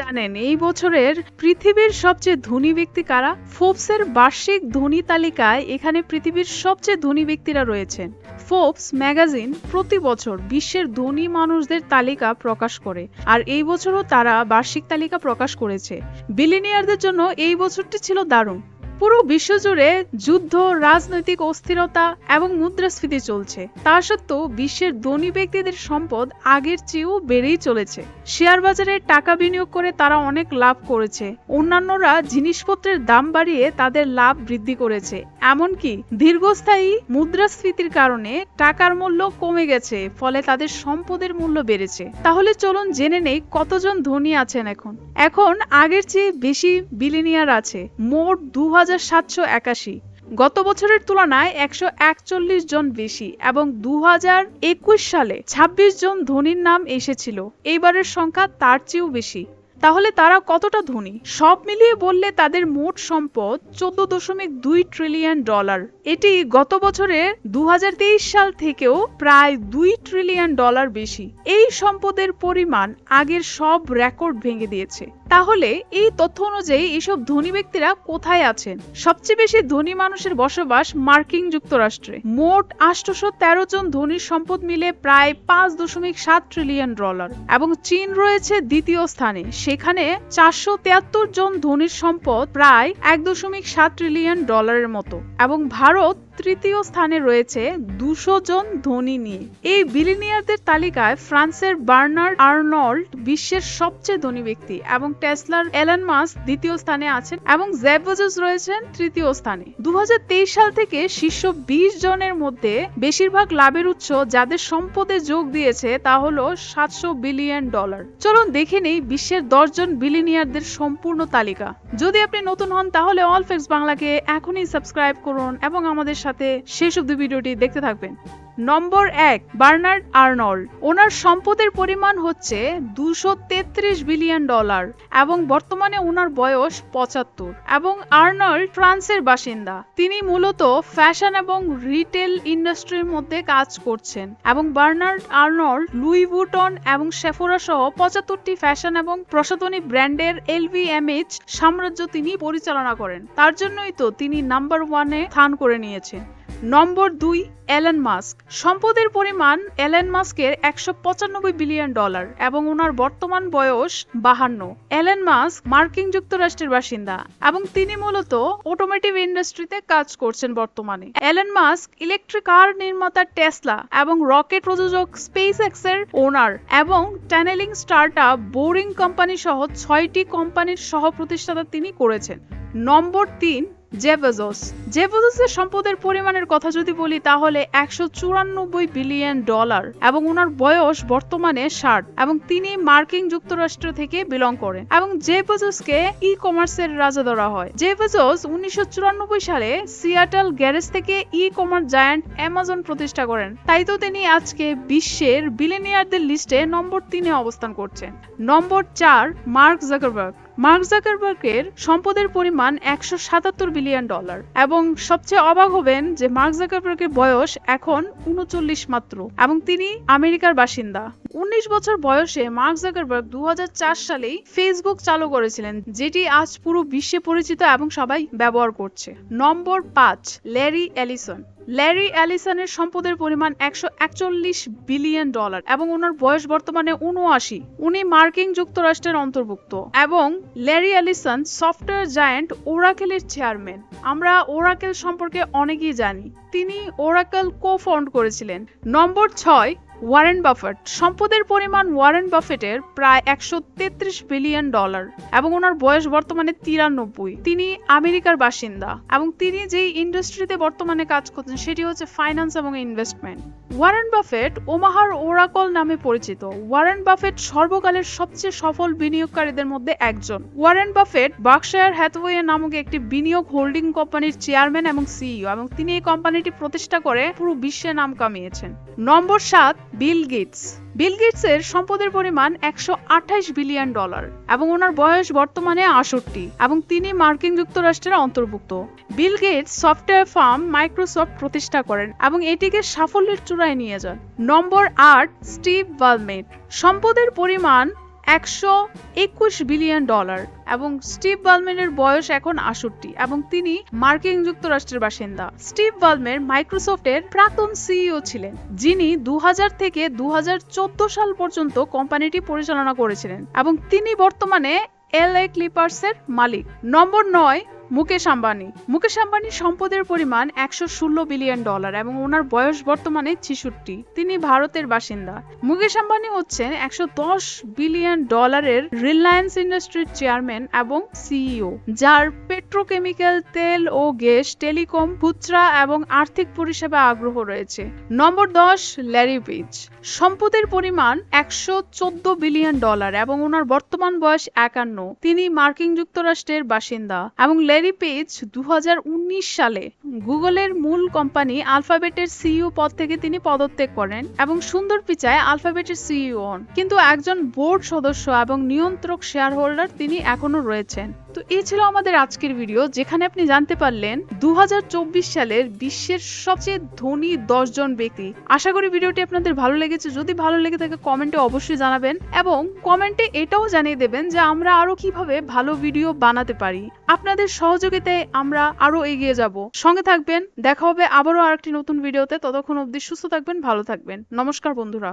জানেন এই বছরের পৃথিবীর সবচেয়ে ধনী ব্যক্তি কারা? ফোর্বসের বার্ষিক ধনী তালিকায় এখানে পৃথিবীর সবচেয়ে ধনী ব্যক্তিরা রয়েছেন। ফোর্বস ম্যাগাজিন প্রতি বছর বিশ্বের ধনী মানুষদের তালিকা প্রকাশ করে, আর এই বছরও তারা বার্ষিক তালিকা প্রকাশ করেছে। বিলিনিয়ারদের জন্য এই বছরটি ছিল দারুণ। পুরো বিশ্বজুড়ে যুদ্ধ, রাজনৈতিক অস্থিরতা এবং মুদ্রাস্ফীতি চলছে। তা সত্ত্বেও বিশ্বের ধনী ব্যক্তিদের সম্পদ আগের চেয়েও বেড়েই চলেছে। শেয়ার বাজারে টাকা বিনিয়োগ করে তারা অনেক লাভ করেছে। অন্যান্যরা জিনিসপত্রের দাম বাড়িয়ে তাদের লাভ বৃদ্ধি করেছে। এমনকি দীর্ঘস্থায়ী মুদ্রাস্ফীতির কারণে টাকার মূল্য কমে গেছে, ফলে তাদের সম্পদের মূল্য বেড়েছে। তাহলে চলুন জেনে নেই কতজন ধনী আছেন এখন আগের চেয়ে বেশি বিলিনিয়ার আছে, মোট 2781। গত বছরের তুলনায় 141 জন বেশি, এবং 2021 সালে 26 জন ধনীর নাম এসেছিল। এইবারের সংখ্যা তার চেয়েও বেশি। তাহলে তারা কতটা ধনী? সব মিলিয়ে বললে তাদের মোট সম্পদ $14.2 ট্রিলিয়ন। এটি গত বছরের 2023 সাল থেকেও প্রায় $2 ট্রিলিয়ন বেশি। এই সম্পদের পরিমাণ আগের সব রেকর্ড ভেঙে দিয়েছে। তাহলে এই তথ্য অনুযায়ী এইসব ধনী ব্যক্তিরা কোথায় আছেন? সবচেয়ে বেশি ধনী মানুষের বসবাস মার্কিন যুক্তরাষ্ট্রে। মোট 813 জন ধনীর সম্পদ মিলে প্রায় $5.7 ট্রিলিয়ন, এবং চীন রয়েছে দ্বিতীয় স্থানে। সেখানে 473 জন ধনীর সম্পদ প্রায় $1.7 ট্রিলিয়ন মতো, এবং ভারত তৃতীয় স্থানে রয়েছে 200 জন ধনী নিয়ে। এই বিলিনিয়ারদের তালিকায় ফ্রান্সের বার্নার্ড আর্নল্ড বিশ্বের সবচেয়ে ধনী ব্যক্তি, এবং টেসলার এলন মাস্ক দ্বিতীয় স্থানে আছেন, এবং জেফ বেজোস রয়েছেন তৃতীয় স্থানে। 2023 সাল থেকে শীর্ষ 20 জনের মধ্যে বেশিরভাগ লাভের উৎস যাদের সম্পদে যোগ দিয়েছে তা হলো $700 বিলিয়ন। চলুন দেখে নেই বিশ্বের 10 জন বিলিনিয়ারদের সম্পূর্ণ তালিকা। যদি আপনি নতুন হন তাহলে অল ফ্যাক্টস বাংলাকে এখনই সাবস্ক্রাইব করুন এবং আমাদের সাথে শেষ অবধি ভিডিওটি দেখতে থাকবেন। নম্বর 1, বার্নার্ড আর্নল্ড। ওনার সম্পদের পরিমাণ হচ্ছে $233 বিলিয়ন, এবং বর্তমানে ওনার বয়স 75, এবং আর্নল্ড ফ্রান্সের বাসিন্দা। তিনি মূলত ফ্যাশন এবং রিটেল ইন্ডাস্ট্রির মধ্যে কাজ করছেন, এবং বার্নার্ড আর্নল্ড লুই ভুটন এবং সেফোরা সহ 75টি ফ্যাশন এবং প্রসাধনী ব্র্যান্ডের LVMH সাম্রাজ্য তিনি পরিচালনা করেন। তার জন্যই তো তিনি নাম্বার 1-এ স্থান করে নিয়েছেন। নম্বর 2, এলন মাস্ক। সম্পদের পরিমাণ এলন মাস্কের $195 বিলিয়ন, এবং ওনার বর্তমান বয়স 52। এলন মাস্ক মার্কিন যুক্তরাষ্ট্রের বাসিন্দা, এবং তিনি মূলত অটোমোটিভ ইন্ডাস্ট্রিতে কাজ করছেন বর্তমানে। এলন মাস্ক ইলেকট্রিক কার নির্মাতা টেসলা এবং রকেট প্রযোজক স্পেসএক্স এর ওনার, এবং টানেলিং স্টার্টআপ বোরিং কোম্পানি সহ 6টি কোম্পানির সহ প্রতিষ্ঠাতা তিনি করেছেন। নম্বর 3, জেফ বেজোস। জেফ বেজোসের সম্পদের পরিমাণের কথা যদি বলি তাহলে $194 বিলিয়ন, এবং ওনার বয়স বর্তমানে 60, এবং তিনি মার্কিন যুক্তরাষ্ট্র থেকে বিলং করেন, এবং জেফ বেজোসকে ই কমার্সের রাজা ধরা হয়। জেফ বেজোস 1994 সালে সিয়াটল গ্যারেজ থেকে ই কমার্স জায়ান্ট অ্যামাজন প্রতিষ্ঠা করেন। তাই তো তিনি আজকে বিশ্বের বিলিনিয়ারদের লিস্টে নম্বর 3-এ অবস্থান করছেন। নম্বর 4, মার্ক জাকারবার্গ। মার্ক জাকারবার্গের সম্পদের পরিমাণ $177 বিলিয়ন, এবং সবচেয়ে অবাক হবেন যে মার্ক জাকারবার্গের বয়স এখন 39 মাত্র, এবং তিনি আমেরিকার বাসিন্দা। 19 বছর বয়সে মার্ক জাকারবার্গ 2004 সালেই ফেসবুক চালু করেছিলেন, যেটি আজ পুরো বিশ্বে পরিচিত এবং সবাই ব্যবহার করছে। নম্বর 5, ল্যারি এলিসন। ল্যারি এলিসনের সম্পদের পরিমাণ $141 বিলিয়ন, এবং ওনার বয়স বর্তমানে 79। উনি মার্কিন যুক্তরাষ্ট্রের অন্তর্ভুক্ত, এবং ল্যারি এলিসন সফটওয়্যার জায়ান্ট ওরাকেলের চেয়ারম্যান। আমরা ওরাকেল সম্পর্কে অনেকেই জানি, তিনি ওরাকেল কো-ফাউন্ড করেছিলেন। Number 6, Warren Buffett. সম্পদের পরিমাণ ওয়ারেন বাফেটের প্রায় $133 বিলিয়ন, এবং ওনার বয়স বর্তমানে 93। তিনি আমেরিকার বাসিন্দা, এবং তিনি যেই ইন্ডাস্ট্রিতে বর্তমানে কাজ করছেন সেটি হচ্ছে ফাইন্যান্স এবং ইনভেস্টমেন্ট। ওয়ারেন বাফেট ওমাহার ওরাকল নামে পরিচিত। ওয়ারেন বাফেট সর্বকালের সবচেয়ে সফল বিনিয়োগকারীদের মধ্যে একজন। ওয়ারেন বাফেট বার্কশায়ার হ্যাথওয়ে নামক একটি বিনিয়োগ হোল্ডিং কোম্পানির চেয়ারম্যান এবং সিইও, এবং তিনি এই কোম্পানিটি প্রতিষ্ঠা করে পুরো বিশ্বে নাম কামিয়েছেন। নম্বর 7, বিল গেটস। বিল গেটসের সম্পদের পরিমাণ $128 বিলিয়ন, এবং ওনার বয়স বর্তমানে 68, এবং তিনি মার্কিন যুক্তরাষ্ট্রের অন্তর্ভুক্ত। Bill Gates software firm Microsoft প্রতিষ্ঠা করেন, এবং এটিকে সাফল্যের চূড়ায় নিয়ে যান। Number 8, Steve Ballmer. সম্পদের পরিমাণ $121 বিলিয়ন এবং স্টিভ বালমেনের বয়স এখন 68 এবং তিনি মার্কিন যুক্তরাষ্ট্রের বাসিন্দা। স্টিভ বালমের মাইক্রোসফটের প্রাক্তন সিইও ছিলেন, যিনি 2000 থেকে 2014 সাল পর্যন্ত কোম্পানিটি পরিচালনা করেছিলেন এবং তিনি বর্তমানে LA ক্লিপার্সের মালিক। নম্বর 9, মুকেশ আম্বানি। মুকেশ আম্বানির সম্পদের পরিমাণ $116 বিলিয়ন এবং ওনার বয়স বর্তমানে 66। তিনি ভারতের বাসিন্দা। মুকেশ আম্বানি হচ্ছেন $110 বিলিয়ন রিলায়েন্স ইন্ডাস্ট্রির চেয়ারম্যান এবং সিইও, যার পেট্রোকেমিক্যাল, তেল ও গ্যাস, টেলিকম, খুচরা এবং আর্থিক পরিষেবা আগ্রহ রয়েছে। নম্বর 10, ল্যারি পেজ। সম্পদের পরিমাণ $114 বিলিয়ন এবং ওনার বর্তমান বয়স 51। তিনি মার্কিন যুক্তরাষ্ট্রের বাসিন্দা এবং ল্যারি পেজ 2019 সালে গুগলের মূল কোম্পানি আলফাবেটের সিইও পদ থেকে তিনি পদত্যাগ করেন এবং সুন্দর পিচায় আলফাবেটের সিইও হন, কিন্তু একজন বোর্ড সদস্য এবং নিয়ন্ত্রক শেয়ার হোল্ডার তিনি এখনো রয়েছেন। তো এই ছিল আমাদের আজকের ভিডিও, যেখানে আপনি জানতে পারলেন 2024 সালের বিশ্বের সবচেয়ে ধনী 10 জন ব্যক্তি। আশা করি ভিডিওটি আপনাদের ভালো লেগেছে। যদি ভালো লেগে থাকে কমেন্টে অবশ্যই জানাবেন এবং কমেন্টে এটাও জানিয়ে দেবেন যে আমরা আরো কিভাবে ভালো ভিডিও বানাতে পারি। আপনাদের সহযোগিতায় আমরা আরো এগিয়ে যাব। সঙ্গে থাকবেন, দেখা হবে আবারও আরেকটি নতুন ভিডিওতে। ততক্ষণ অবধি সুস্থ থাকবেন, ভালো থাকবেন। নমস্কার বন্ধুরা।